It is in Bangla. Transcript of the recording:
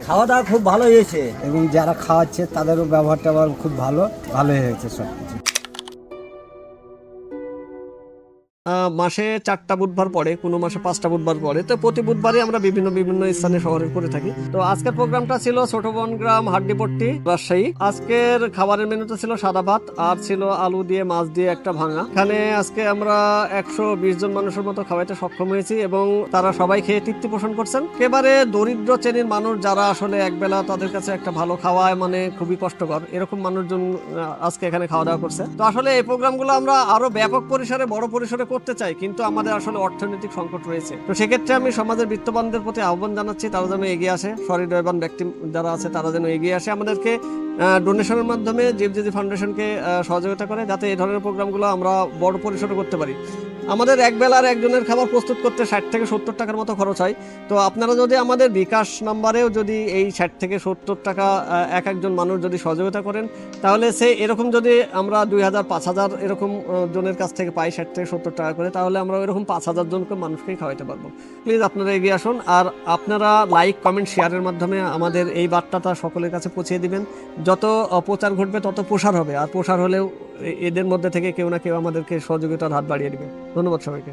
খাওয়া দাওয়া খুব ভালো হয়েছে এবং যারা খাওয়াচ্ছে তাদেরও ব্যবহারটা খুব ভালো হয়েছে সব কিছু। মাসে 4টা বুধবার পড়ে, কোনো মাসে 5টা বুধবার পড়ে, তো প্রতি বুধবারই আমরা বিভিন্ন বিভিন্ন স্থানে শহরে করে থাকি। তো আজকের প্রোগ্রামটা ছিল ছোট বনগ্রাম হাড্ডিপট্টি রাজশাহী। আজকের খাবারের মেনুতে ছিল সাদা ভাত আর ছিল আলু দিয়ে মাছ দিয়ে একটা ভাঙা। এখানে আজকে আমরা 120 জন মানুষের মতো খাওয়াইতে সক্ষম হয়েছি এবং তারা সবাই খেয়ে তৃপ্তি পোষণ করছেন। একেবারে দরিদ্র শ্রেণীর মানুষ যারা আসলে একবেলা তাদের কাছে একটা ভালো খাওয়ায় মানে খুবই কষ্টকর, এরকম মানুষজন আজকে এখানে খাওয়া দাওয়া করছে। তো আসলে এই প্রোগ্রামগুলো আমরা আরো ব্যাপক পরিসরে বড় পরিসরে করতে চাই, কিন্তু আমাদের আসলে অর্থনৈতিক সংকট রয়েছে। তো সেক্ষেত্রে আমি সমাজের বিত্তবানদের প্রতি আহ্বান জানাচ্ছি তারা যেন এগিয়ে আসে, সহৃদয়বান ব্যক্তি যারা আছে তারা যেন এগিয়ে আসে, আমাদেরকে ডোনেশনের মাধ্যমে জীবজ্যোতি ফাউন্ডেশনকে সহযোগিতা করে, যাতে এই ধরনের প্রোগ্রামগুলো আমরা বড় পরিসরে করতে পারি। আমাদের এক বেলার একজনের খাবার প্রস্তুত করতে 60 থেকে 70 টাকার মতো খরচ হয়। তো আপনারা যদি আমাদের বিকাশ নাম্বারেও যদি এই 60 থেকে 70 টাকা একজন মানুষ যদি সহযোগিতা করেন, তাহলে সে এরকম যদি আমরা 2000 5000 এরকম জনের কাছ থেকে পাই 60 থেকে 70 টাকা করে, তাহলে আমরা এরকম 5000 জনকে মানুষকেই খাওয়াইতে পারবো। প্লিজ আপনারা এগিয়ে আসুন, আর আপনারা লাইক কমেন্ট শেয়ারের মাধ্যমে আমাদের এই বার্তাটা সকলের কাছে পৌঁছে দিবেন। যত প্রচার ঘটবে তত প্রসার হবে, আর প্রসার হলেও এদের মধ্যে থেকে কেউ না কেউ আমাদেরকে সহযোগিতার হাত বাড়িয়ে দিবে। ধন্যবাদ সবাইকে।